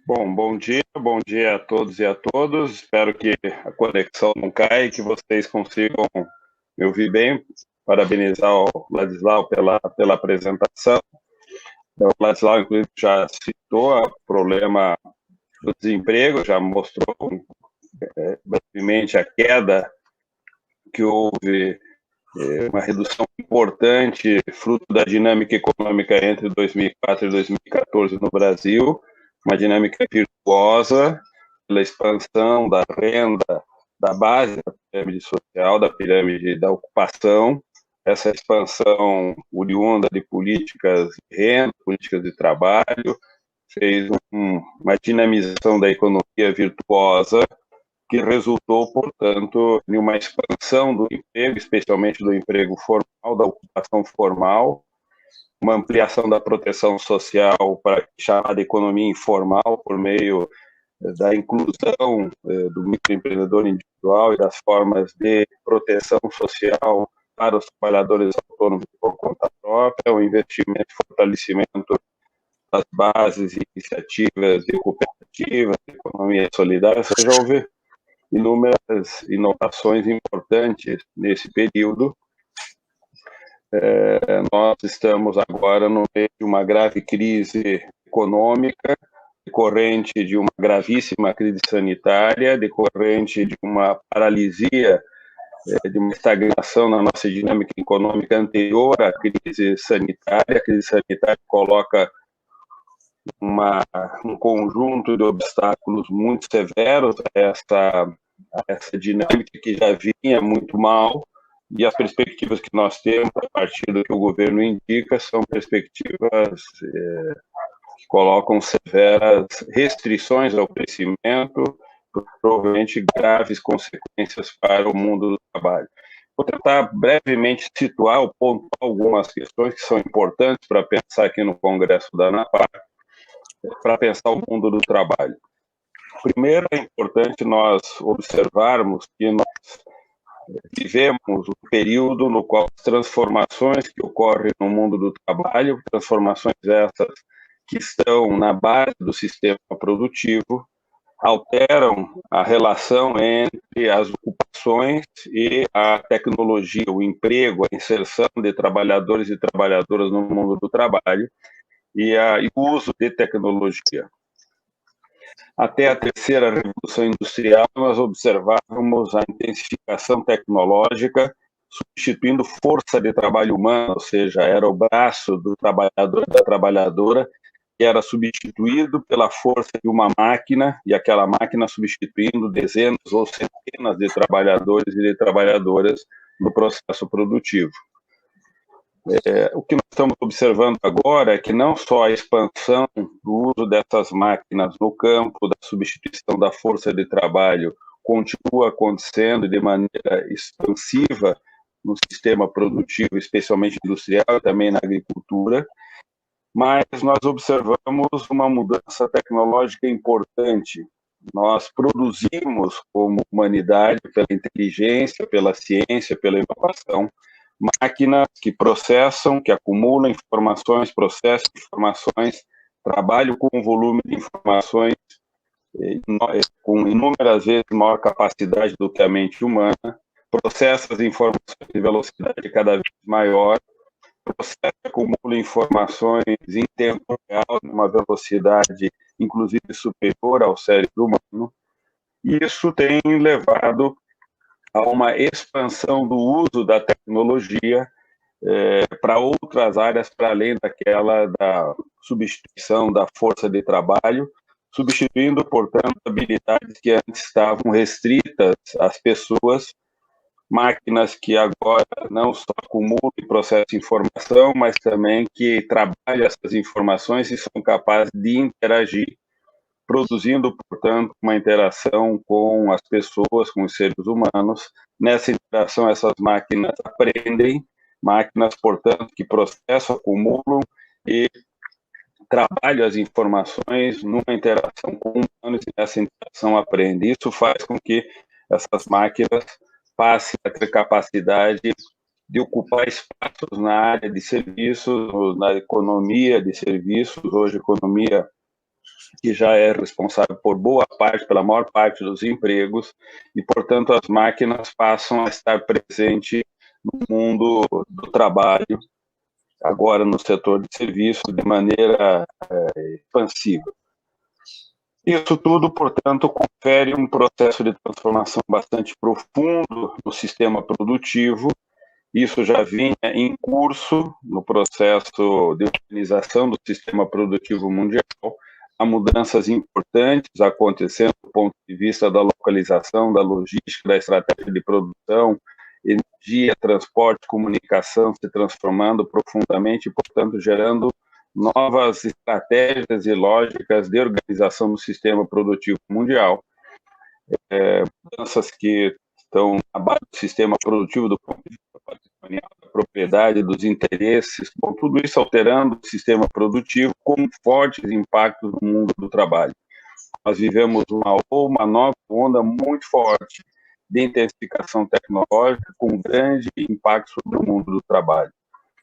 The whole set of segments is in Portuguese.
Bom dia a todos e a todas. Espero que a conexão não caia e que vocês consigam me ouvir bem. Parabenizar o Ladislau pela apresentação. O Ladislau, inclusive, já citou o problema do desemprego, já mostrou brevemente a queda que houve, uma redução importante, fruto da dinâmica econômica entre 2004 e 2014 no Brasil, uma dinâmica virtuosa pela expansão da renda, da base da pirâmide social, da pirâmide da ocupação, essa expansão oriunda de políticas de renda, políticas de trabalho, fez uma dinamização da economia virtuosa que resultou, portanto, em uma expansão do emprego, especialmente do emprego formal, da ocupação formal, uma ampliação da proteção social para a chamada economia informal, por meio da inclusão do microempreendedor individual e das formas de proteção social para os trabalhadores autônomos por conta própria, o investimento e fortalecimento das bases e iniciativas de cooperativas, de economia solidária. Você já ouviu inúmeras inovações importantes nesse período. Nós estamos agora no meio de uma grave crise econômica, decorrente de uma gravíssima crise sanitária, decorrente de uma paralisia, de uma estagnação na nossa dinâmica econômica anterior à crise sanitária. A crise sanitária coloca um conjunto de obstáculos muito severos a essa dinâmica que já vinha muito mal, e as perspectivas que nós temos a partir do que o governo indica são perspectivas que colocam severas restrições ao crescimento, provavelmente graves consequências para o mundo do trabalho. Vou tentar brevemente situar ou pontuar algumas questões que são importantes para pensar aqui no Congresso da ANAPAR, para pensar o mundo do trabalho. Primeiro, é importante nós observarmos que nós vivemos um período no qual as transformações que ocorrem no mundo do trabalho, transformações essas que estão na base do sistema produtivo, alteram a relação entre as ocupações e a tecnologia, o emprego, a inserção de trabalhadores e trabalhadoras no mundo do trabalho e o uso de tecnologia. Até a terceira revolução industrial, nós observávamos a intensificação tecnológica, substituindo força de trabalho humana, ou seja, era o braço do trabalhador, da trabalhadora, que era substituído pela força de uma máquina, e aquela máquina substituindo dezenas ou centenas de trabalhadores e de trabalhadoras no processo produtivo. O que nós estamos observando agora é que não só a expansão do uso dessas máquinas no campo da substituição da força de trabalho continua acontecendo de maneira expansiva no sistema produtivo, especialmente industrial e também na agricultura, mas nós observamos uma mudança tecnológica importante. Nós produzimos como humanidade, pela inteligência, pela ciência, pela inovação, máquinas que processam, que acumulam informações, processam informações, trabalham com um volume de informações com inúmeras vezes maior capacidade do que a mente humana, processa as informações em velocidade cada vez maior, processa e acumula informações em tempo real, numa velocidade inclusive superior ao cérebro humano, e isso tem levado a uma expansão do uso da tecnologia para outras áreas, para além daquela da substituição da força de trabalho, substituindo, portanto, habilidades que antes estavam restritas às pessoas, máquinas que agora não só acumulam e processam informação, mas também que trabalham essas informações e são capazes de interagir, produzindo, portanto, uma interação com as pessoas, com os seres humanos. Nessa interação, essas máquinas aprendem, máquinas, portanto, que processam, acumulam e trabalham as informações numa interação com humanos e nessa interação aprendem. Isso faz com que essas máquinas passem a ter capacidade de ocupar espaços na área de serviços, na economia de serviços. Hoje, a economia que já é responsável por boa parte, pela maior parte dos empregos, e, portanto, as máquinas passam a estar presentes no mundo do trabalho, agora no setor de serviços, de maneira expansiva. Isso tudo, portanto, confere um processo de transformação bastante profundo no sistema produtivo. Isso já vinha em curso no processo de organização do sistema produtivo mundial. Há mudanças importantes acontecendo do ponto de vista da localização, da logística, da estratégia de produção, energia, transporte, comunicação se transformando profundamente, portanto, gerando novas estratégias e lógicas de organização do sistema produtivo mundial. Mudanças que estão na base do sistema produtivo do ponto de vista patrimonial, da propriedade, dos interesses, bom, tudo isso alterando o sistema produtivo com fortes impactos no mundo do trabalho. Nós vivemos uma nova onda muito forte de intensificação tecnológica com grande impacto sobre o mundo do trabalho.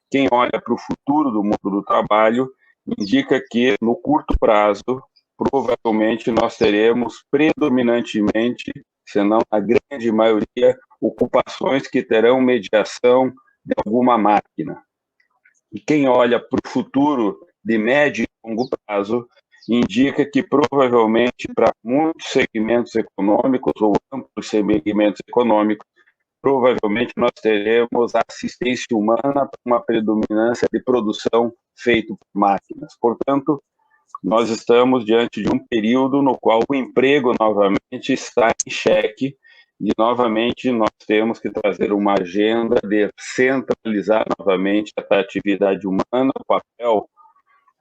Quem olha para o futuro do mundo do trabalho indica que, no curto prazo, provavelmente nós teremos predominantemente, se não a grande maioria, ocupações que terão mediação de alguma máquina. E quem olha para o futuro de médio e longo prazo indica que provavelmente para muitos segmentos econômicos ou amplos segmentos econômicos, provavelmente nós teremos assistência humana para uma predominância de produção feita por máquinas. Portanto, nós estamos diante de um período no qual o emprego novamente está em xeque e novamente nós temos que trazer uma agenda de centralizar novamente a atividade humana, o papel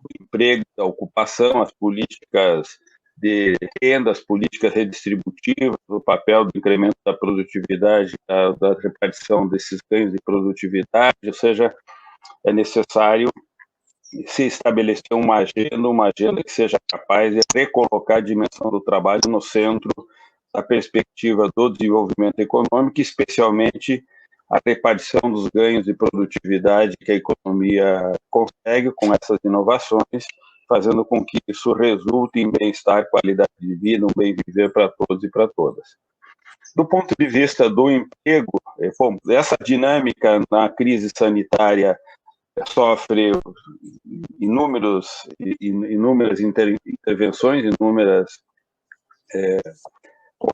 do emprego, da ocupação, as políticas de renda, as políticas redistributivas, o papel do incremento da produtividade, da repartição desses ganhos de produtividade, ou seja, é necessário se estabelecer uma agenda que seja capaz de recolocar a dimensão do trabalho no centro da perspectiva do desenvolvimento econômico, especialmente a repartição dos ganhos de produtividade que a economia consegue com essas inovações, fazendo com que isso resulte em bem-estar, qualidade de vida, um bem viver para todos e para todas. Do ponto de vista do emprego, bom, essa dinâmica na crise sanitária sofre inúmeras intervenções,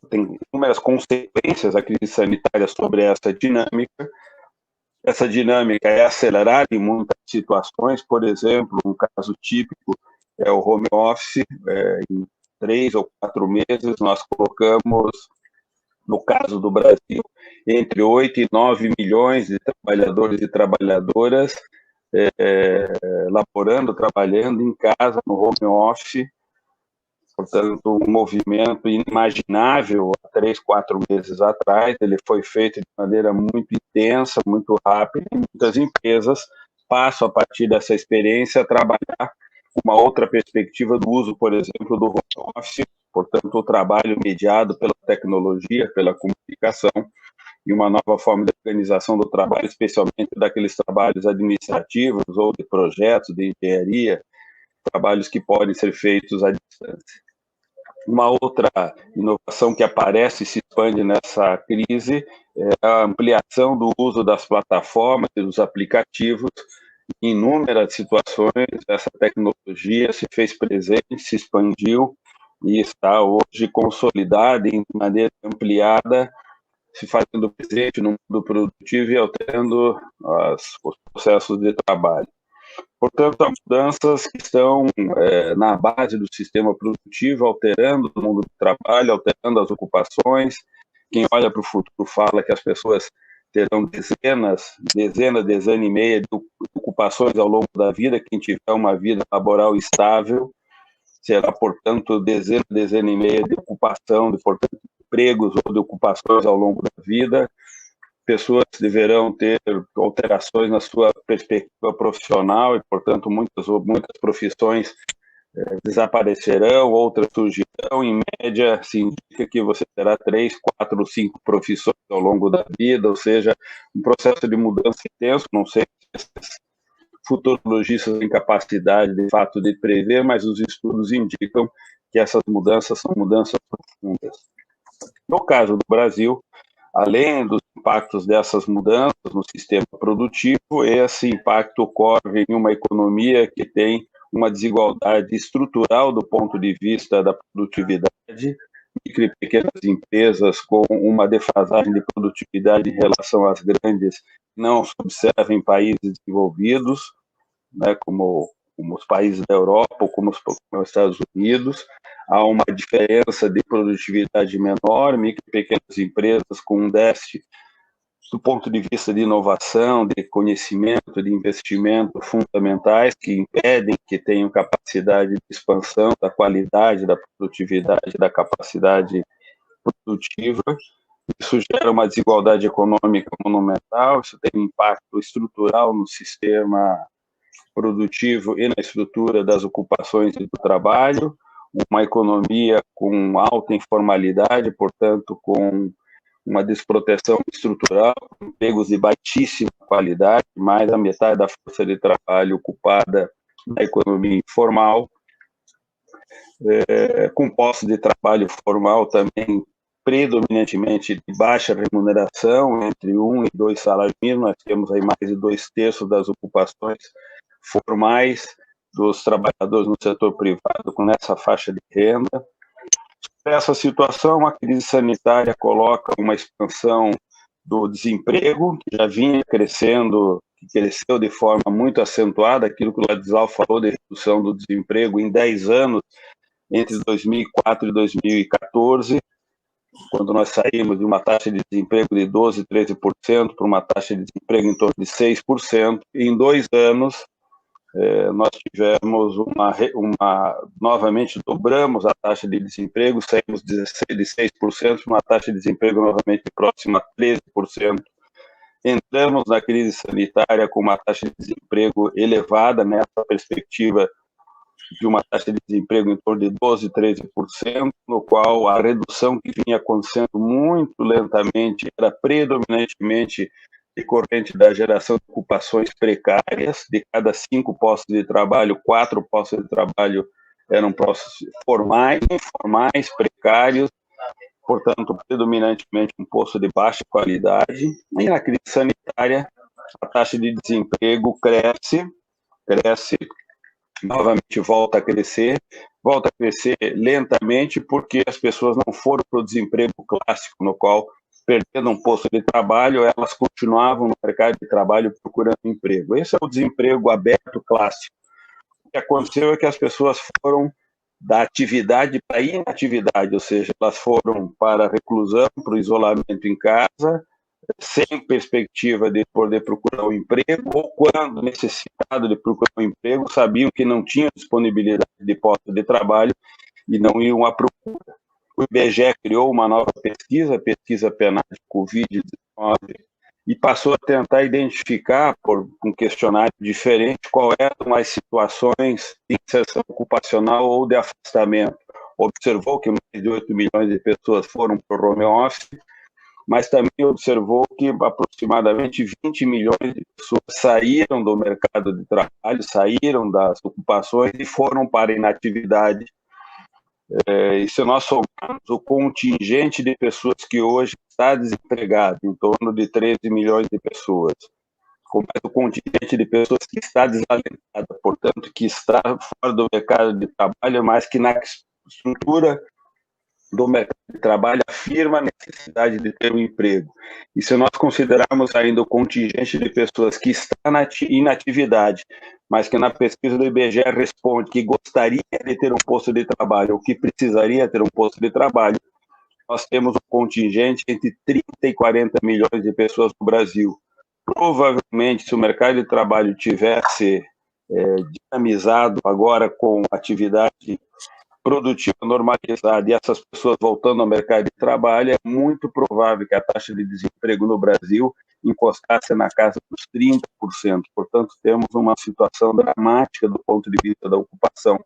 tem inúmeras consequências a crise sanitária sobre essa dinâmica. Essa dinâmica é acelerada em muitas situações, por exemplo, um caso típico é o home office. Em 3 ou 4 meses nós colocamos, no caso do Brasil, entre 8 e 9 milhões de trabalhadores e trabalhadoras trabalhando em casa, no home office. Portanto, um movimento inimaginável há 3, 4 meses atrás. Ele foi feito de maneira muito intensa, muito rápida, e muitas empresas passam, a partir dessa experiência, a trabalhar uma outra perspectiva do uso, por exemplo, do home office, portanto, o trabalho mediado pela tecnologia, pela comunicação, e uma nova forma de organização do trabalho, especialmente daqueles trabalhos administrativos ou de projetos, de engenharia, trabalhos que podem ser feitos à distância. Uma outra inovação que aparece e se expande nessa crise é a ampliação do uso das plataformas e dos aplicativos. Em inúmeras situações, essa tecnologia se fez presente, se expandiu e está hoje consolidada em maneira ampliada, se fazendo presente no mundo produtivo e alterando os processos de trabalho. Portanto, há mudanças que estão na base do sistema produtivo, alterando o mundo do trabalho, alterando as ocupações. Quem olha para o futuro fala que as pessoas terão dezenas e meia de ocupações ao longo da vida. Quem tiver uma vida laboral estável será, portanto, dezena e meia de ocupação, portanto, empregos ou de ocupações ao longo da vida. Pessoas deverão ter alterações na sua perspectiva profissional e, portanto, muitas profissões desaparecerão, outras surgirão. Em média, se indica que você terá 3, 4, 5 profissões ao longo da vida, ou seja, um processo de mudança intenso. Não sei se esses futurologistas têm capacidade, de fato, de prever, mas os estudos indicam que essas mudanças são mudanças profundas. No caso do Brasil, além dos impactos dessas mudanças no sistema produtivo, esse impacto ocorre em uma economia que tem uma desigualdade estrutural do ponto de vista da produtividade, micro e pequenas empresas com uma defasagem de produtividade em relação às grandes, não se observa em países desenvolvidos, né, como os países da Europa ou como os Estados Unidos. Há uma diferença de produtividade menor, micro e pequenas empresas com um déficit do ponto de vista de inovação, de conhecimento, de investimento fundamentais que impedem que tenham capacidade de expansão da qualidade, da produtividade, da capacidade produtiva. Isso gera uma desigualdade econômica monumental, isso tem um impacto estrutural no sistema produtivo e na estrutura das ocupações e do trabalho, uma economia com alta informalidade, portanto, com uma desproteção estrutural, empregos de baixíssima qualidade, mais da metade da força de trabalho ocupada na economia informal, com postos de trabalho formal também predominantemente de baixa remuneração, entre 1 e 2 salários mínimos. Nós temos aí mais de 2/3 das ocupações formais dos trabalhadores no setor privado com essa faixa de renda. Essa situação, a crise sanitária coloca uma expansão do desemprego, que já vinha crescendo, que cresceu de forma muito acentuada, aquilo que o Ladislau falou de redução do desemprego em 10 anos, entre 2004 e 2014, quando nós saímos de uma taxa de desemprego de 12%, 13% para uma taxa de desemprego em torno de 6%, em 2 anos, nós tivemos novamente dobramos a taxa de desemprego, saímos de 6% para uma taxa de desemprego novamente próxima a 13%. Entramos na crise sanitária com uma taxa de desemprego elevada, nessa perspectiva de uma taxa de desemprego em torno de 12%, 13%, no qual a redução que vinha acontecendo muito lentamente era predominantemente decorrente da geração de ocupações precárias. De cada 5 postos de trabalho, 4 postos de trabalho eram postos formais, informais, precários, portanto, predominantemente um posto de baixa qualidade. E na crise sanitária, a taxa de desemprego cresce, novamente volta a crescer lentamente, porque as pessoas não foram para o desemprego clássico, no qual, perdendo um posto de trabalho, elas continuavam no mercado de trabalho procurando emprego. Esse é o desemprego aberto clássico. O que aconteceu é que as pessoas foram da atividade para a inatividade, ou seja, elas foram para a reclusão, para o isolamento em casa, sem perspectiva de poder procurar um emprego, ou quando necessitado de procurar um emprego, sabiam que não tinham disponibilidade de posto de trabalho e não iam à procura. O IBGE criou uma nova pesquisa, a pesquisa PNAD Covid-19, e passou a tentar identificar, por um questionário diferente, qual eram as situações de inserção ocupacional ou de afastamento. Observou que mais de 8 milhões de pessoas foram para o home office, mas também observou que aproximadamente 20 milhões de pessoas saíram do mercado de trabalho, saíram das ocupações e foram para a inatividade. E se nós somarmos o contingente de pessoas que hoje está desempregado, em torno de 13 milhões de pessoas, com mais o contingente de pessoas que está desalentada, portanto, que está fora do mercado de trabalho, mas que na estrutura do mercado de trabalho afirma a necessidade de ter um emprego. E se nós considerarmos ainda o contingente de pessoas que está na inatividade, mas que na pesquisa do IBGE responde que gostaria de ter um posto de trabalho ou que precisaria ter um posto de trabalho, nós temos um contingente entre 30 e 40 milhões de pessoas no Brasil. Provavelmente, se o mercado de trabalho tivesse dinamizado agora com atividade produtiva normalizada e essas pessoas voltando ao mercado de trabalho, é muito provável que a taxa de desemprego no Brasil encostasse na casa dos 30%. Portanto, temos uma situação dramática do ponto de vista da ocupação.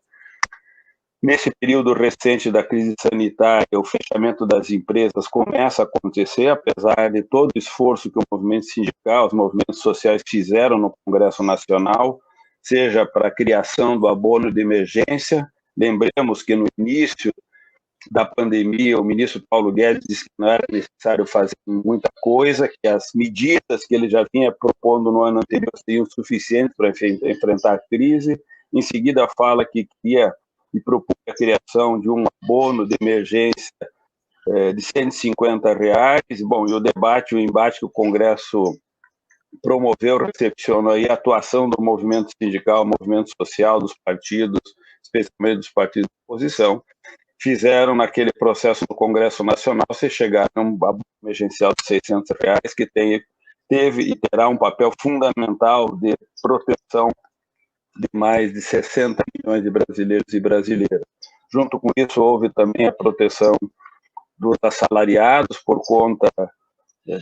Nesse período recente da crise sanitária, o fechamento das empresas começa a acontecer, apesar de todo o esforço que o movimento sindical, os movimentos sociais fizeram no Congresso Nacional. seja para a criação do abono de emergência. Lembremos que no início da pandemia, o ministro Paulo Guedes disse que não era necessário fazer muita coisa, que as medidas que ele já vinha propondo no ano anterior seriam suficientes para enfrentar a crise. Em seguida, fala que queria e propôs a criação de um abono de emergência de R$ 150. Bom, e o debate, o embate que o Congresso promoveu, recepcionou aí a atuação do movimento sindical, movimento social, dos partidos, especialmente dos partidos de oposição, fizeram naquele processo do Congresso Nacional se chegar a um abono emergencial de R$ 600, que teve e terá um papel fundamental de proteção de mais de 60 milhões de brasileiros e brasileiras. Junto com isso, houve também a proteção dos assalariados por conta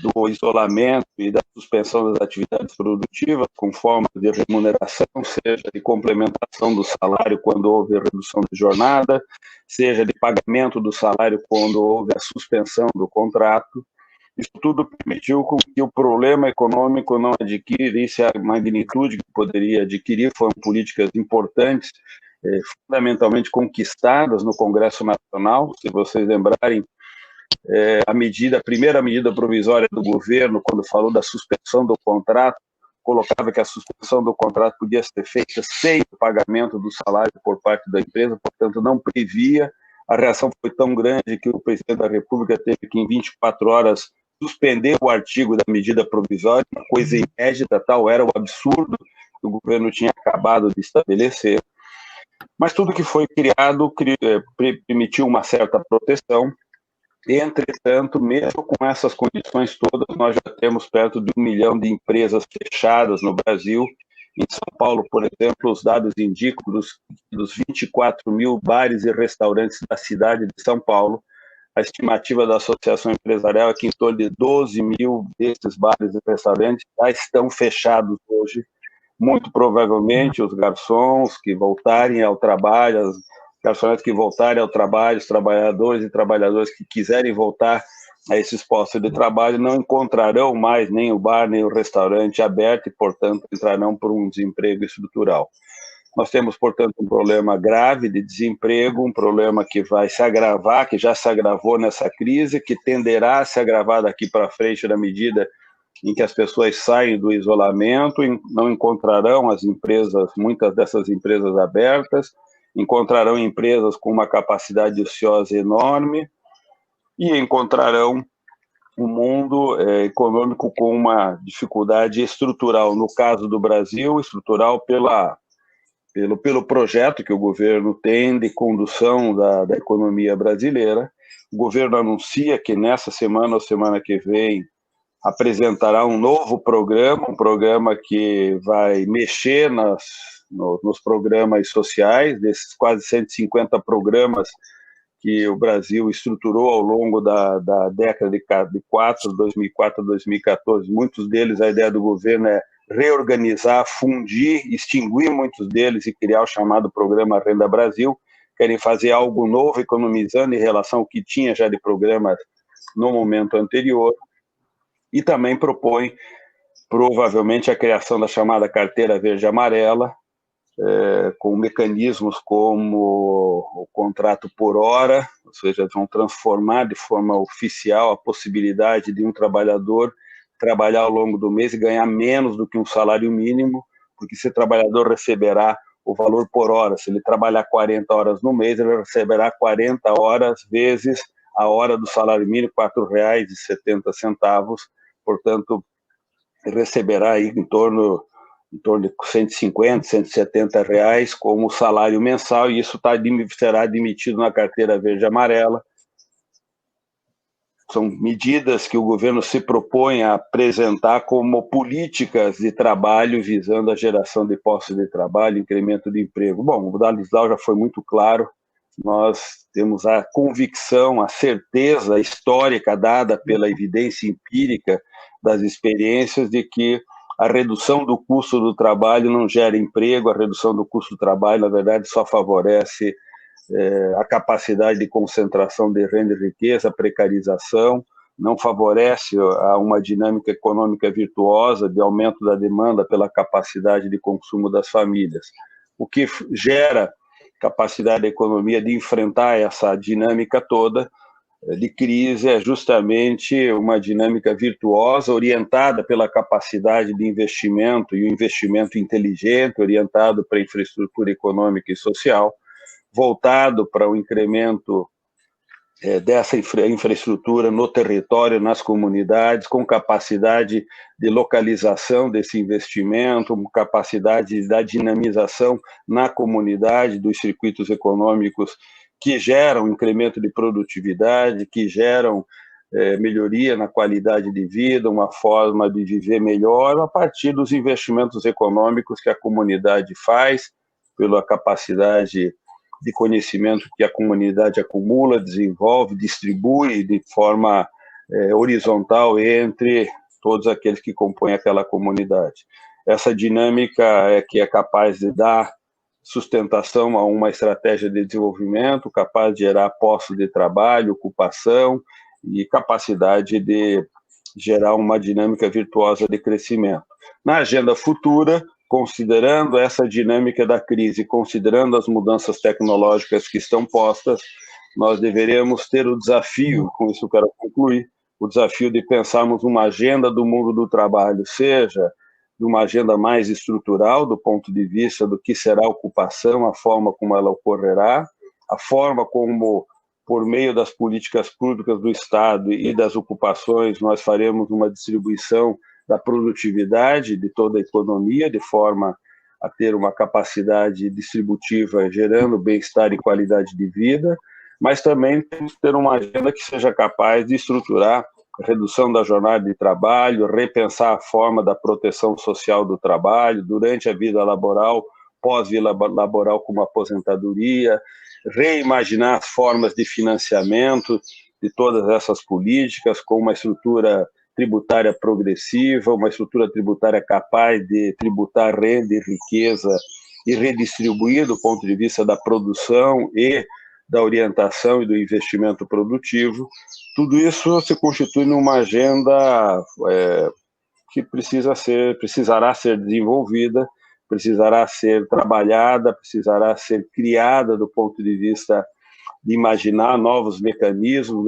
do isolamento e da suspensão das atividades produtivas, com forma de remuneração, seja de complementação do salário quando houve a redução de jornada, seja de pagamento do salário quando houve a suspensão do contrato. Isso tudo permitiu que o problema econômico não adquirisse a magnitude que poderia adquirir. Foram políticas importantes, fundamentalmente conquistadas no Congresso Nacional. Se vocês lembrarem, a primeira medida provisória do governo, quando falou da suspensão do contrato, colocava que a suspensão do contrato podia ser feita sem o pagamento do salário por parte da empresa, portanto, não previa. A reação foi tão grande que o presidente da República teve que, em 24 horas, suspender o artigo da medida provisória, uma coisa inédita, tal era o absurdo que o governo tinha acabado de estabelecer. Mas tudo que foi criado permitiu uma certa proteção. Entretanto, mesmo com essas condições todas, nós já temos perto de 1 milhão de empresas fechadas no Brasil. Em São Paulo, por exemplo, os dados indicam dos 24 mil bares e restaurantes da cidade de São Paulo, a estimativa da Associação Empresarial é que em torno de 12 mil desses bares e restaurantes já estão fechados hoje. Muito provavelmente os garçons que voltarem ao trabalho, as garçonetes que voltarem ao trabalho, os trabalhadores e trabalhadoras que quiserem voltar a esses postos de trabalho não encontrarão mais nem o bar nem o restaurante aberto e, portanto, entrarão por um desemprego estrutural. Nós temos, portanto, um problema grave de desemprego, um problema que vai se agravar, que já se agravou nessa crise, que tenderá a se agravar daqui para frente na medida em que as pessoas saem do isolamento, não encontrarão as empresas, muitas dessas empresas abertas, encontrarão empresas com uma capacidade ociosa enorme e encontrarão um mundo econômico com uma dificuldade estrutural. No caso do Brasil, estrutural pelo projeto que o governo tem de condução da economia brasileira. O governo anuncia que nessa semana ou semana que vem apresentará um novo programa, um programa que vai mexer nos programas sociais, desses quase 150 programas que o Brasil estruturou ao longo da década de 2004 a 2014. Muitos deles, a ideia do governo é reorganizar, fundir, extinguir muitos deles e criar o chamado Programa Renda Brasil. Querem fazer algo novo, economizando em relação ao que tinha já de programas no momento anterior. E também propõe, provavelmente, a criação da chamada Carteira Verde Amarela, com mecanismos como o contrato por hora, ou seja, vão transformar de forma oficial a possibilidade de um trabalhador trabalhar ao longo do mês e ganhar menos do que um salário mínimo, porque esse trabalhador receberá o valor por hora. Se ele trabalhar 40 horas no mês, ele receberá 40 horas vezes a hora do salário mínimo, R$ 4,70. Portanto, receberá aí em torno de 150, 170 reais como salário mensal, e isso será admitido na Carteira Verde Amarela. São medidas que o governo se propõe a apresentar como políticas de trabalho visando a geração de postos de trabalho, incremento de emprego. Bom, o Ladislau já foi muito claro, nós temos a convicção, a certeza histórica dada pela evidência empírica das experiências de que a redução do custo do trabalho não gera emprego, a redução do custo do trabalho, na verdade, só favorece a capacidade de concentração de renda e riqueza, a precarização. não favorece a uma dinâmica econômica virtuosa de aumento da demanda pela capacidade de consumo das famílias. O que gera capacidade da economia de enfrentar essa dinâmica toda de crise é justamente uma dinâmica virtuosa orientada pela capacidade de investimento e o investimento inteligente, orientado para a infraestrutura econômica e social, voltado para o incremento dessa infraestrutura no território, nas comunidades, com capacidade de localização desse investimento, com capacidade da dinamização na comunidade, dos circuitos econômicos que geram incremento de produtividade, que geram melhoria na qualidade de vida, uma forma de viver melhor a partir dos investimentos econômicos que a comunidade faz, pela capacidade de conhecimento que a comunidade acumula, desenvolve, distribui de forma horizontal entre todos aqueles que compõem aquela comunidade. Essa dinâmica é que é capaz de dar sustentação a uma estratégia de desenvolvimento, capaz de gerar postos de trabalho, ocupação e capacidade de gerar uma dinâmica virtuosa de crescimento. Na agenda futura, considerando essa dinâmica da crise, considerando as mudanças tecnológicas que estão postas, nós deveremos ter o desafio, com isso eu quero concluir, o desafio de pensarmos uma agenda do mundo do trabalho, seja de uma agenda mais estrutural, do ponto de vista do que será a ocupação, a forma como ela ocorrerá, a forma como, por meio das políticas públicas do Estado e das ocupações, nós faremos uma distribuição da produtividade de toda a economia, de forma a ter uma capacidade distributiva, gerando bem-estar e qualidade de vida, mas também temos que ter uma agenda que seja capaz de estruturar a redução da jornada de trabalho, repensar a forma da proteção social do trabalho durante a vida laboral, pós-vida laboral como aposentadoria, reimaginar as formas de financiamento de todas essas políticas com uma estrutura tributária progressiva, uma estrutura tributária capaz de tributar renda e riqueza e redistribuir do ponto de vista da produção e da orientação e do investimento produtivo. Tudo isso se constitui numa agenda que precisará ser desenvolvida, precisará ser trabalhada, precisará ser criada do ponto de vista de imaginar novos mecanismos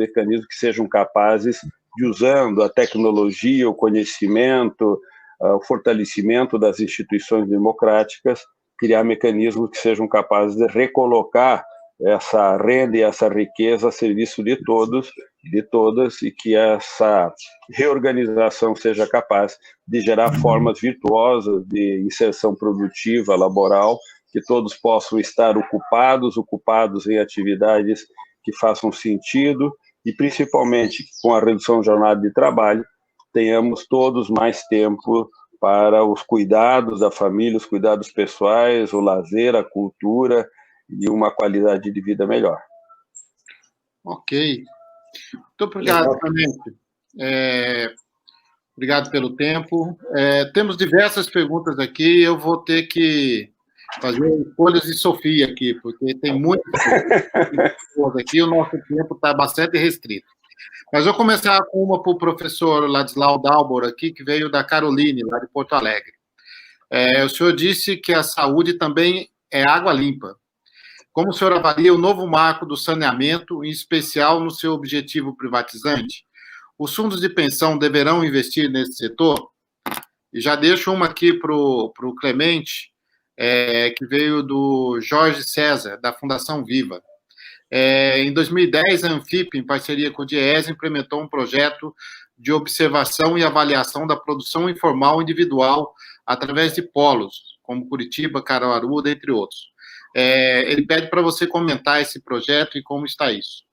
que sejam capazes de, usando a tecnologia, o conhecimento, o fortalecimento das instituições democráticas, criar mecanismos que sejam capazes de recolocar essa renda e essa riqueza a serviço de todos, de todas, e que essa reorganização seja capaz de gerar formas virtuosas de inserção produtiva, laboral, que todos possam estar ocupados em atividades que façam sentido e, principalmente, com a redução da jornada de trabalho, tenhamos todos mais tempo para os cuidados da família, os cuidados pessoais, o lazer, a cultura e uma qualidade de vida melhor. Ok. Muito obrigado, Clemente. Obrigado pelo tempo. Temos diversas perguntas aqui, eu vou ter que fazer escolhas de Sofia aqui, porque tem muitas perguntas aqui, o nosso tempo está bastante restrito. Mas vou começar com uma para o professor Ladislau Dalbor aqui, que veio da Caroline, lá de Porto Alegre. O senhor disse que a saúde também é água limpa. Como o senhor avalia o novo marco do saneamento, em especial no seu objetivo privatizante? Os fundos de pensão deverão investir nesse setor? E já deixo uma aqui para o Clemente, que veio do Jorge César, da Fundação Viva. Em 2010, a Anfip, em parceria com o DIEESE, implementou um projeto de observação e avaliação da produção informal individual através de polos, como Curitiba, Caruaru, dentre outros. Ele pede para você comentar esse projeto e como está isso.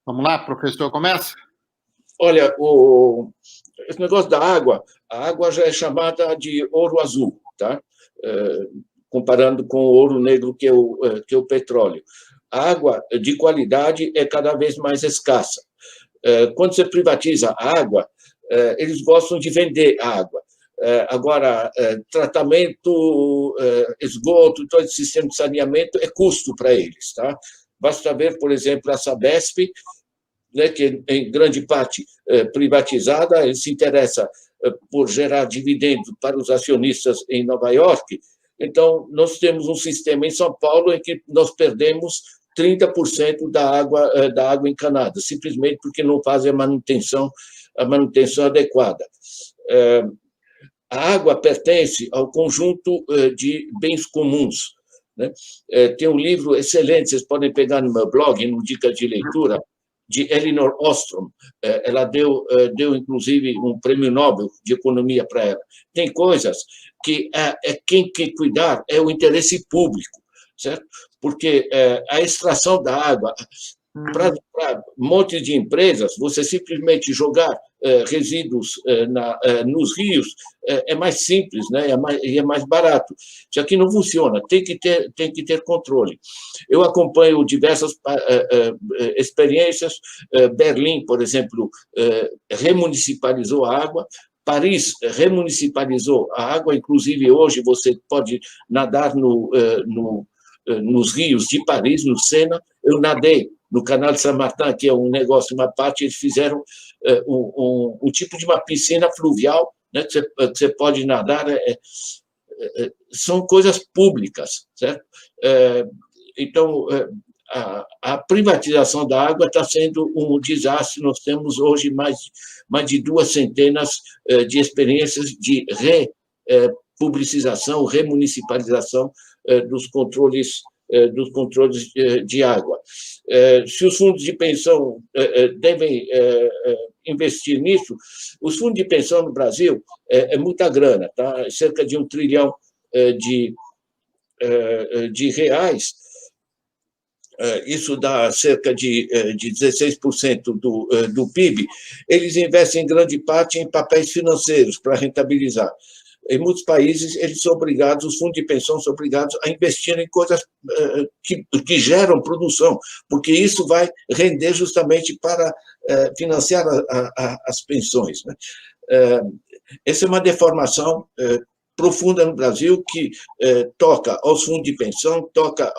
Vamos lá, professor, começa? Olha, esse negócio da água, a água já é chamada de ouro azul, tá? Comparando com o ouro negro, que é o petróleo. A água de qualidade é cada vez mais escassa. Quando você privatiza a água, eles gostam de vender a água. Agora, tratamento, esgoto, todo esse sistema de saneamento é custo para eles, tá? Basta ver, por exemplo, a Sabesp, né, que em grande parte privatizada, ele se interessa por gerar dividendos para os acionistas em Nova York. Então, nós temos um sistema em São Paulo em que nós perdemos 30% da água encanada, simplesmente porque não fazem a manutenção adequada. A água pertence ao conjunto de bens comuns, né? Tem um livro excelente, vocês podem pegar no meu blog, no Dicas de Leitura, de Elinor Ostrom. Ela deu, inclusive, um prêmio Nobel de Economia para ela. Tem coisas que quem quer cuidar é o interesse público, certo? Porque a extração da água, para um monte de empresas, você simplesmente jogar resíduos nos rios é mais simples, né? E é mais barato. Isso aqui não funciona, tem que ter controle. Eu acompanho diversas experiências. Berlim, por exemplo, remunicipalizou a água. Paris remunicipalizou a água, inclusive hoje você pode nadar nos rios de Paris, no Sena. Eu nadei no Canal de Saint-Martin, que é um negócio, uma parte, eles fizeram um tipo de uma piscina fluvial, né, que você pode nadar. São coisas públicas, certo? Então, a privatização da água está sendo um desastre. Nós temos hoje mais de 200 de experiências de republicização, remunicipalização dos controles de água. Se os fundos de pensão devem investir nisso, os fundos de pensão no Brasil é muita grana, tá? Cerca de 1 trilhão de reais. Isso dá cerca de 16% do PIB. Eles investem em grande parte em papéis financeiros para rentabilizar. Em muitos países, eles são obrigados, os fundos de pensão são obrigados a investir em coisas que geram produção, porque isso vai render justamente para financiar as pensões, né? Essa é uma deformação profunda no Brasil que toca aos fundos de pensão, toca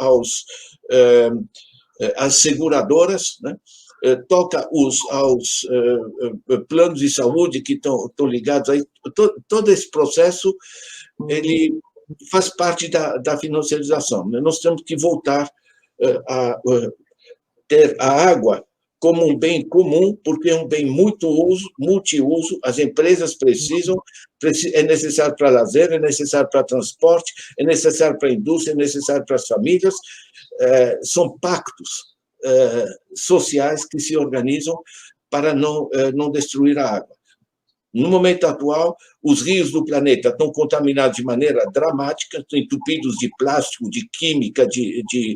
às seguradoras, né? Toca aos planos de saúde que estão ligados aí. Todo esse processo ele faz parte da financiarização. Nós temos que voltar a ter a água como um bem comum, porque é um bem multiuso, as empresas precisam, é necessário para lazer, é necessário para transporte, é necessário para a indústria, é necessário para as famílias. São pactos sociais que se organizam para não destruir a água. No momento atual, os rios do planeta estão contaminados de maneira dramática, estão entupidos de plástico, de química, de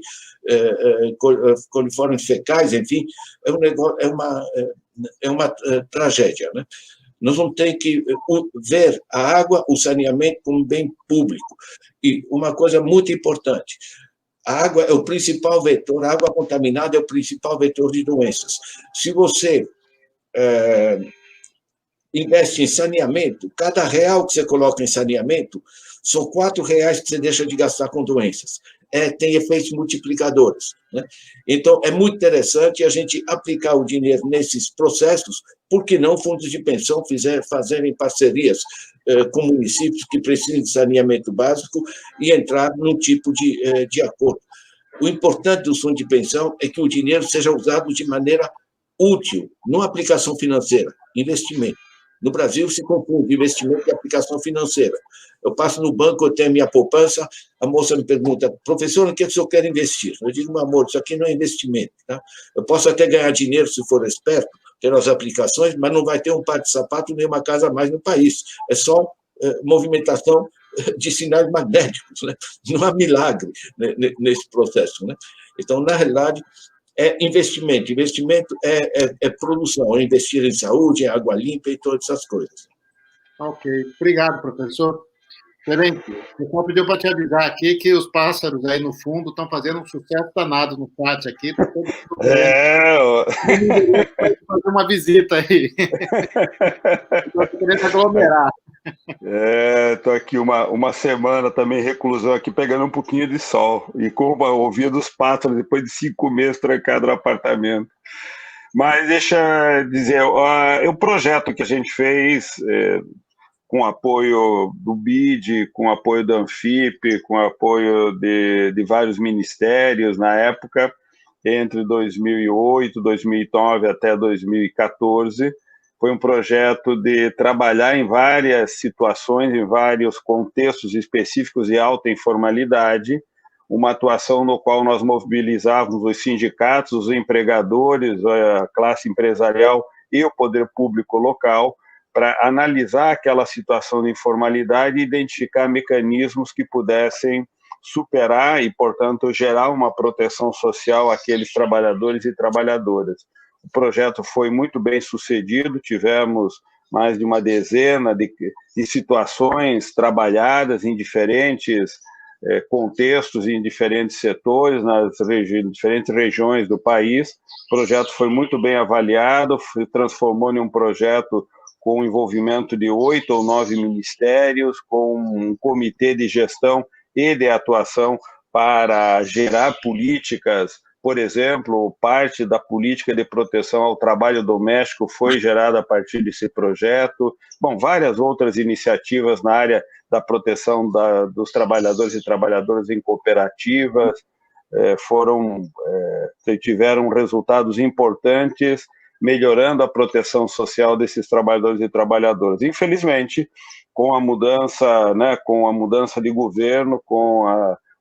coliformes fecais, enfim, é uma tragédia, né? Nós vamos ter que ver a água, o saneamento, como bem público. E uma coisa muito importante: a água é o principal vetor, a água contaminada é o principal vetor de doenças. Se você investe em saneamento, cada real que você coloca em saneamento, são 4 reais que você deixa de gastar com doenças. Tem efeitos multiplicadores, né? Então, é muito interessante a gente aplicar o dinheiro nesses processos, por que não fundos de pensão fazerem parcerias com municípios que precisam de saneamento básico e entrar num tipo de acordo. O importante do fundo de pensão é que o dinheiro seja usado de maneira útil, não aplicação financeira, investimento. No Brasil, se confunde investimento e aplicação financeira. Eu passo no banco, eu tenho minha poupança, a moça me pergunta: professor, o que o senhor quer investir? Eu digo: meu amor, isso aqui não é investimento, tá? Eu posso até ganhar dinheiro se for esperto, ter as aplicações, mas não vai ter um par de sapato nem uma casa a mais no país. É só movimentação de sinais magnéticos, né? Não há milagre nesse processo, né? Então, na realidade, é investimento. Investimento é produção, é investir em saúde, em água limpa e todas essas coisas. Ok. Obrigado, professor. Excelente. O pessoal pediu para te avisar aqui que os pássaros aí no fundo estão fazendo um sucesso danado no chat aqui. Fazer uma visita aí. Estou querendo aglomerar. Estou aqui uma semana também reclusão aqui, pegando um pouquinho de sol. E como ouvia dos pássaros depois de 5 meses trancado no apartamento. Mas deixa eu dizer, o projeto que a gente fez, com apoio do BID, com apoio da Anfip, com apoio de vários ministérios na época, entre 2008, 2009 até 2014, foi um projeto de trabalhar em várias situações, em vários contextos específicos de alta informalidade, uma atuação no qual nós mobilizávamos os sindicatos, os empregadores, a classe empresarial e o poder público local para analisar aquela situação de informalidade e identificar mecanismos que pudessem superar e, portanto, gerar uma proteção social àqueles trabalhadores e trabalhadoras. O projeto foi muito bem sucedido, tivemos mais de uma dezena de situações trabalhadas em diferentes contextos, em diferentes setores, nas diferentes regiões do país. O projeto foi muito bem avaliado, se transformou em um projeto com o envolvimento de 8 ou 9 ministérios, com um comitê de gestão e de atuação para gerar políticas. Por exemplo, parte da política de proteção ao trabalho doméstico foi gerada a partir desse projeto. Bom, várias outras iniciativas na área da proteção dos trabalhadores e trabalhadoras em cooperativas tiveram resultados importantes, melhorando a proteção social desses trabalhadores e trabalhadoras. Infelizmente, com a mudança de governo, com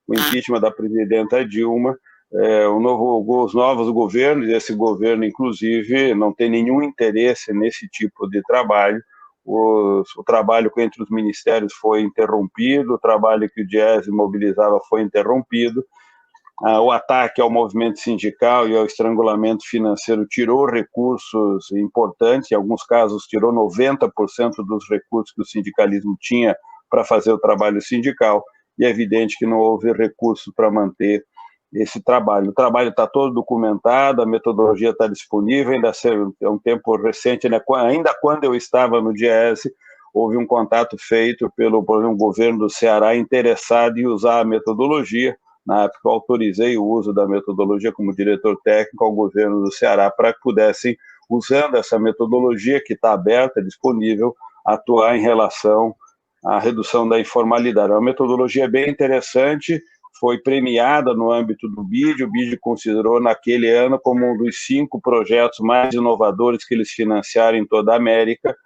o impeachment da presidenta Dilma, os novos governos, esse governo, inclusive, não tem nenhum interesse nesse tipo de trabalho. O trabalho entre os ministérios foi interrompido, o trabalho que o Diese mobilizava foi interrompido. O ataque ao movimento sindical e ao estrangulamento financeiro tirou recursos importantes, em alguns casos tirou 90% dos recursos que o sindicalismo tinha para fazer o trabalho sindical, e é evidente que não houve recurso para manter esse trabalho. O trabalho está todo documentado, a metodologia está disponível, ainda é um tempo recente, né? Ainda quando eu estava no Diese, houve um contato feito pelo governo do Ceará interessado em usar a metodologia. Na época, eu autorizei o uso da metodologia como diretor técnico ao governo do Ceará para que pudessem, usando essa metodologia que está aberta, disponível, atuar em relação à redução da informalidade. É uma metodologia bem interessante, foi premiada no âmbito do BID, o BID considerou naquele ano como um dos 5 projetos mais inovadores que eles financiaram em toda a América.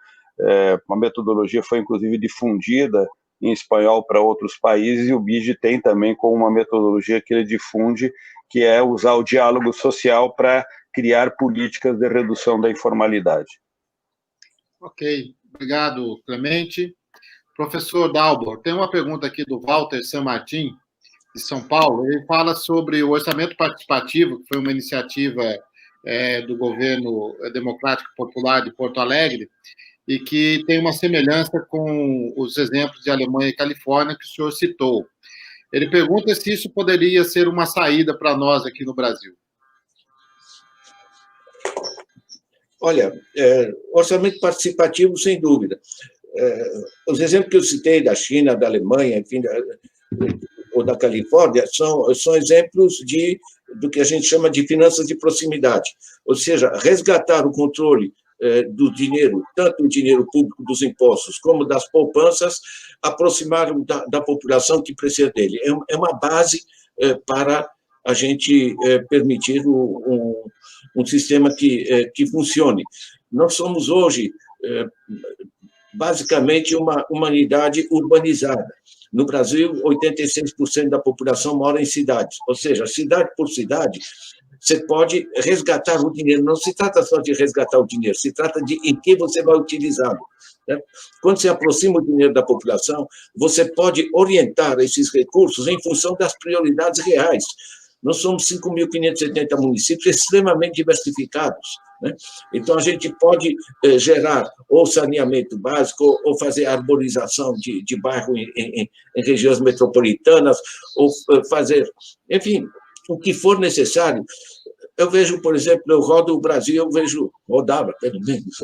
A metodologia foi, inclusive, difundida em espanhol para outros países, e o BID tem também como uma metodologia que ele difunde, que é usar o diálogo social para criar políticas de redução da informalidade. Ok, obrigado, Clemente. Professor Dalbor, tem uma pergunta aqui do Walter San Martin, de São Paulo. Ele fala sobre o orçamento participativo, que foi uma iniciativa do governo democrático popular de Porto Alegre, e que tem uma semelhança com os exemplos de Alemanha e Califórnia que o senhor citou. Ele pergunta se isso poderia ser uma saída para nós aqui no Brasil. Olha, orçamento participativo, sem dúvida. Os exemplos que eu citei da China, da Alemanha, enfim, ou da Califórnia, são exemplos do que a gente chama de finanças de proximidade, ou seja, resgatar o controle do dinheiro, tanto o dinheiro público dos impostos como das poupanças, aproximaram da população que precisa dele. É uma base para a gente permitir um sistema que funcione. Nós somos hoje, basicamente, uma humanidade urbanizada. No Brasil, 86% da população mora em cidades, ou seja, cidade por cidade, você pode resgatar o dinheiro. Não se trata só de resgatar o dinheiro, se trata de em que você vai utilizá-lo. Né? Quando você aproxima o dinheiro da população, você pode orientar esses recursos em função das prioridades reais. Nós somos 5.570 municípios extremamente diversificados. Né? Então, a gente pode gerar ou saneamento básico, ou fazer arborização de bairro em regiões metropolitanas, ou fazer, enfim, o que for necessário. Eu vejo, por exemplo, eu rodo o Brasil, rodava, pelo menos,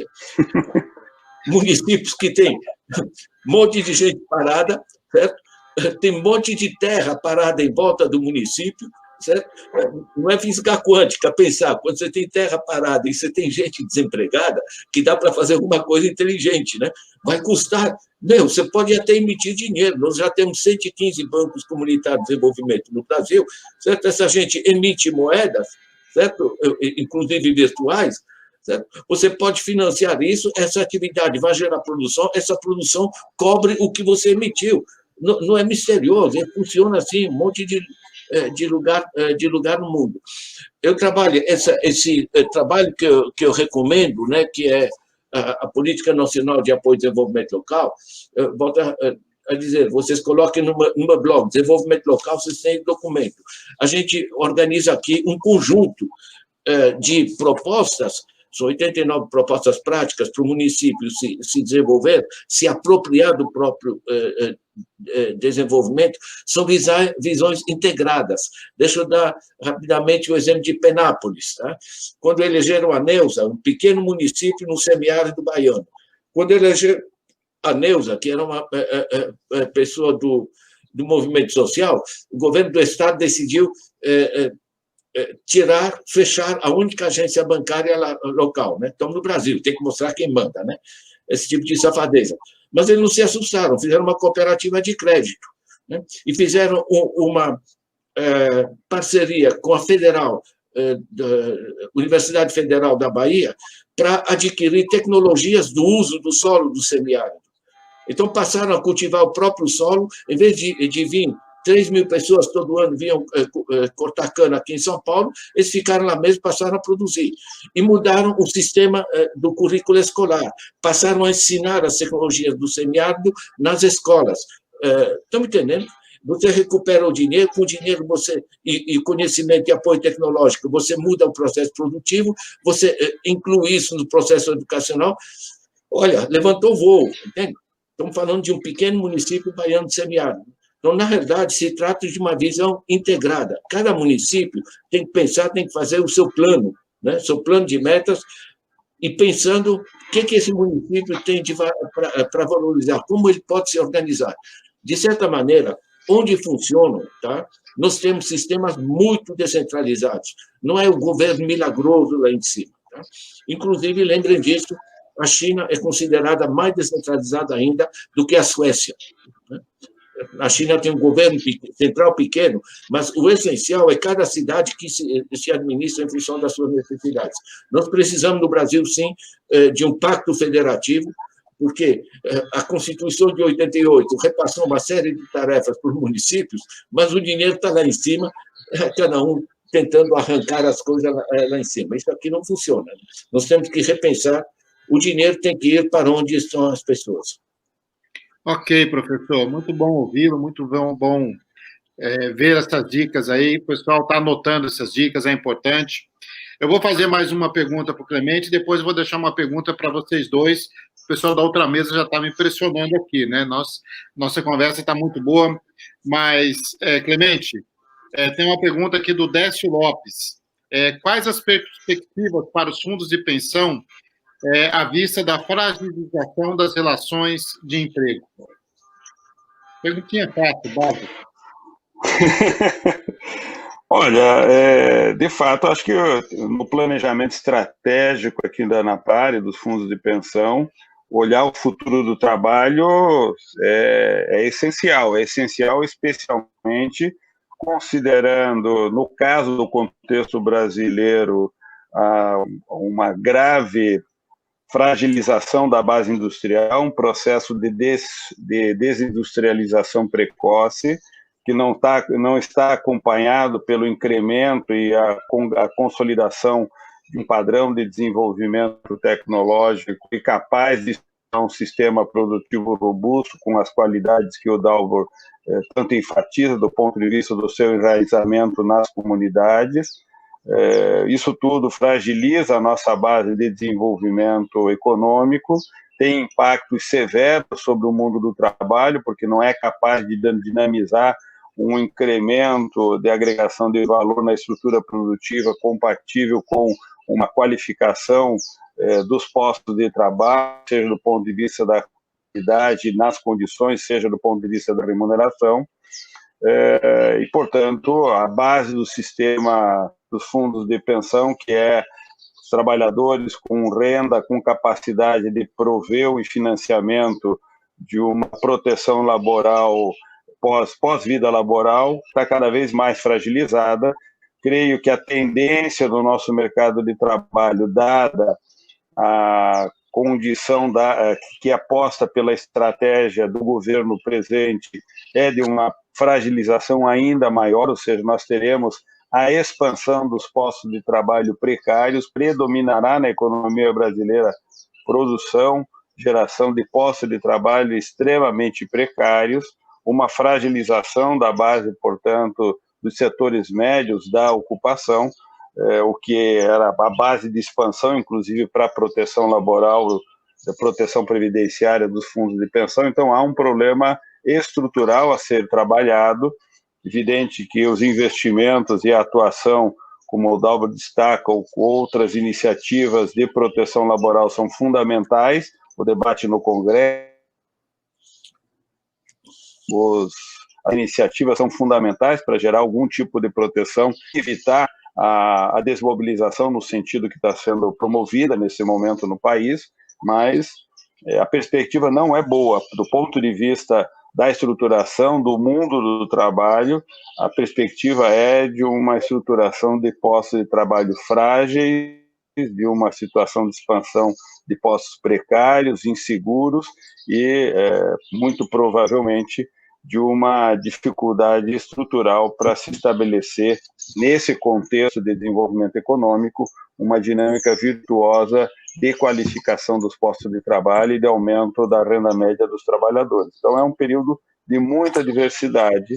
municípios que tem um monte de gente parada, certo? Tem um monte de terra parada em volta do município, certo? Não é física quântica pensar, quando você tem terra parada e você tem gente desempregada, que dá para fazer alguma coisa inteligente, né? Vai custar... você pode até emitir dinheiro. Nós já temos 115 bancos comunitários de desenvolvimento no Brasil, certo? Essa gente emite moedas, certo? Inclusive virtuais, certo? Você pode financiar isso, essa atividade vai gerar produção, essa produção cobre o que você emitiu. Não é misterioso, funciona assim, um monte de lugar no mundo. Eu trabalho, esse trabalho que eu recomendo, né, que é a Política Nacional de Apoio ao Desenvolvimento Local, volto a dizer, vocês coloquem no meu blog, Desenvolvimento Local, vocês têm documento. A gente organiza aqui um conjunto de propostas, são 89 propostas práticas para o município se desenvolver, se apropriar do próprio desenvolvimento, são visões integradas. Deixa eu dar rapidamente o exemplo de Penápolis. Tá? Quando elegeram a Neusa, um pequeno município no semiárido baiano, quando elegeram a Neusa, que era uma pessoa do movimento social, o governo do Estado decidiu fechar a única agência bancária local. Né? Estamos no Brasil, tem que mostrar quem manda, né? Esse tipo de safadeza. Mas eles não se assustaram, fizeram uma cooperativa de crédito, né? E fizeram uma parceria com a Federal, Universidade Federal da Bahia, para adquirir tecnologias do uso do solo do semiárido. Então, passaram a cultivar o próprio solo, em vez de vir 3.000 pessoas todo ano vinham cortar cana aqui em São Paulo, eles ficaram lá mesmo, passaram a produzir. E mudaram o sistema do currículo escolar, passaram a ensinar as tecnologias do semiárido nas escolas. Estão entendendo? Você recupera o dinheiro, com o dinheiro e conhecimento e apoio tecnológico, você muda o processo produtivo, você inclui isso no processo educacional. Olha, levantou voo, entende? Estamos falando de um pequeno município baiano de semiárido. Então, na realidade, se trata de uma visão integrada. Cada município tem que pensar, tem que fazer o seu plano, né? Seu plano de metas, e pensando o que esse município tem para valorizar, como ele pode se organizar. De certa maneira, onde funcionam, tá? Nós temos sistemas muito descentralizados. Não é o governo milagroso lá em cima. Tá? Inclusive, lembrem disso, a China é considerada mais descentralizada ainda do que a Suécia. Né? A China tem um governo central pequeno, mas o essencial é cada cidade que se administra em função das suas necessidades. Nós precisamos, no Brasil, sim, de um pacto federativo, porque a Constituição de 88 repassou uma série de tarefas para os municípios, mas o dinheiro está lá em cima, cada um tentando arrancar as coisas lá em cima. Isso aqui não funciona. Nós temos que repensar, o dinheiro tem que ir para onde estão as pessoas. Ok, professor, muito bom ouvi-lo, muito bom ver essas dicas aí, o pessoal está anotando essas dicas, é importante. Eu vou fazer mais uma pergunta para o Clemente, depois eu vou deixar uma pergunta para vocês dois, o pessoal da outra mesa já está me impressionando aqui, né? Nossa conversa está muito boa, mas, Clemente, tem uma pergunta aqui do Décio Lopes. Quais as perspectivas para os fundos de pensão à vista da fragilização das relações de emprego? Perguntinha fácil, básica. Olha, de fato, acho que no planejamento estratégico aqui da ANAPAR e dos fundos de pensão, olhar o futuro do trabalho é essencial especialmente considerando, no caso do contexto brasileiro, uma grave fragilização da base industrial, um processo de desindustrialização precoce, que não está acompanhado pelo incremento e a consolidação de um padrão de desenvolvimento tecnológico e capaz de um sistema produtivo robusto, com as qualidades que o Dalbor tanto enfatiza do ponto de vista do seu enraizamento nas comunidades. Isso tudo fragiliza a nossa base de desenvolvimento econômico, tem impactos severos sobre o mundo do trabalho, porque não é capaz de dinamizar um incremento de agregação de valor na estrutura produtiva compatível com uma qualificação dos postos de trabalho, seja do ponto de vista da qualidade nas condições, seja do ponto de vista da remuneração. e, portanto, a base do sistema dos fundos de pensão, que é os trabalhadores com renda, com capacidade de prover o financiamento de uma proteção laboral pós-vida laboral, está cada vez mais fragilizada. Creio que a tendência do nosso mercado de trabalho, dada a condição que aposta pela estratégia do governo presente, é de uma fragilização ainda maior, ou seja, nós teremos a expansão dos postos de trabalho precários, predominará na economia brasileira produção, geração de postos de trabalho extremamente precários, uma fragilização da base, portanto, dos setores médios da ocupação, o que era a base de expansão, inclusive, para a proteção laboral, a proteção previdenciária dos fundos de pensão. Então, há um problema estrutural a ser trabalhado. Evidente que os investimentos e a atuação, como o Dalbo destaca, ou outras iniciativas de proteção laboral são fundamentais. O debate no Congresso, as iniciativas são fundamentais para gerar algum tipo de proteção, evitar a desmobilização no sentido que está sendo promovida nesse momento no país, mas a perspectiva não é boa. Do ponto de vista da estruturação do mundo do trabalho, a perspectiva é de uma estruturação de postos de trabalho frágeis, de uma situação de expansão de postos precários, inseguros e, muito provavelmente, de uma dificuldade estrutural para se estabelecer, nesse contexto de desenvolvimento econômico, uma dinâmica virtuosa de qualificação dos postos de trabalho e de aumento da renda média dos trabalhadores. Então, é um período de muita diversidade,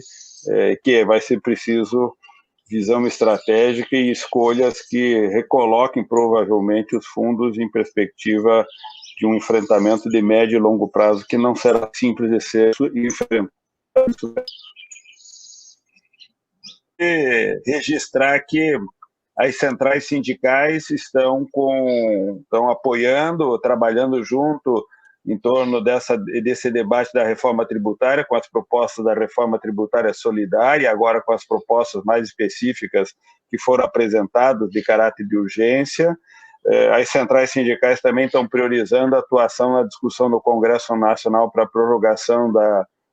que vai ser preciso visão estratégica e escolhas que recoloquem, provavelmente, os fundos em perspectiva de um enfrentamento de médio e longo prazo que não será simples de ser enfrentado. E registrar que as centrais sindicais estão apoiando, trabalhando junto em torno desse debate da reforma tributária, com as propostas da reforma tributária solidária, agora com as propostas mais específicas que foram apresentadas de caráter de urgência. As centrais sindicais também estão priorizando a atuação na discussão do Congresso Nacional para a prorrogação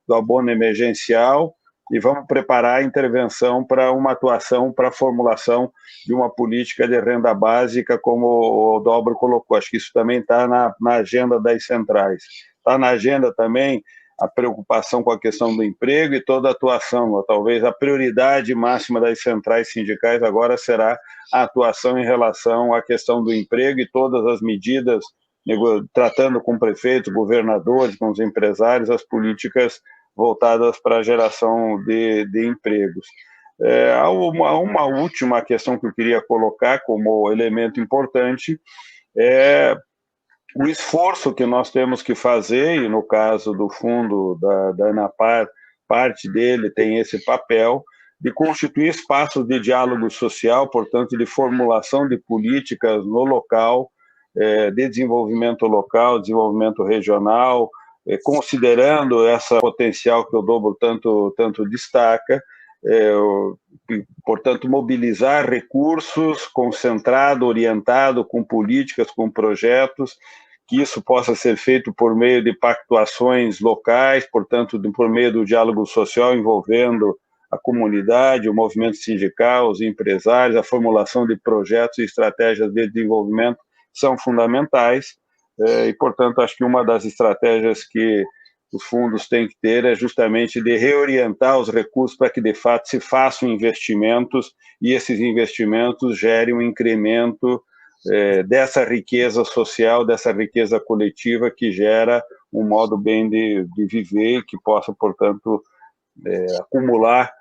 do abono emergencial, e vamos preparar a intervenção para uma atuação para a formulação de uma política de renda básica, como o Dobro colocou. Acho que isso também está na agenda das centrais. Está na agenda também a preocupação com a questão do emprego e toda a atuação. Talvez a prioridade máxima das centrais sindicais agora será a atuação em relação à questão do emprego e todas as medidas, tratando com prefeitos, governadores, com os empresários, as políticas voltadas para a geração de empregos. Há uma última questão que eu queria colocar como elemento importante, é o esforço que nós temos que fazer, e no caso do fundo da ANAPAR, parte dele tem esse papel, de constituir espaços de diálogo social, portanto, de formulação de políticas no local, de desenvolvimento local, desenvolvimento regional, considerando essa potencial que o Dobro tanto destaca, portanto, mobilizar recursos, concentrado, orientado, com políticas, com projetos, que isso possa ser feito por meio de pactuações locais, portanto, por meio do diálogo social envolvendo a comunidade, o movimento sindical, os empresários, a formulação de projetos e estratégias de desenvolvimento são fundamentais, e, portanto, acho que uma das estratégias que os fundos têm que ter é justamente de reorientar os recursos para que, de fato, se façam investimentos e esses investimentos gerem um incremento dessa riqueza social, dessa riqueza coletiva que gera um modo bem de viver e que possa, portanto, acumular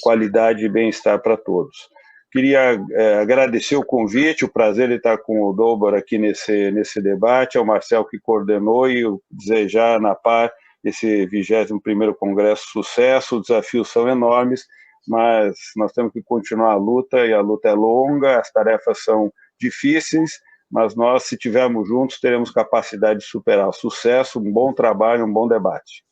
qualidade e bem-estar para todos. Queria agradecer o convite, o prazer de estar com o Dobro aqui nesse debate, ao Marcel que coordenou, e desejar à ANAPAR esse 21º Congresso sucesso. Os desafios são enormes, mas nós temos que continuar a luta, e a luta é longa, as tarefas são difíceis, mas nós, se estivermos juntos, teremos capacidade de superar. Sucesso, um bom trabalho, um bom debate.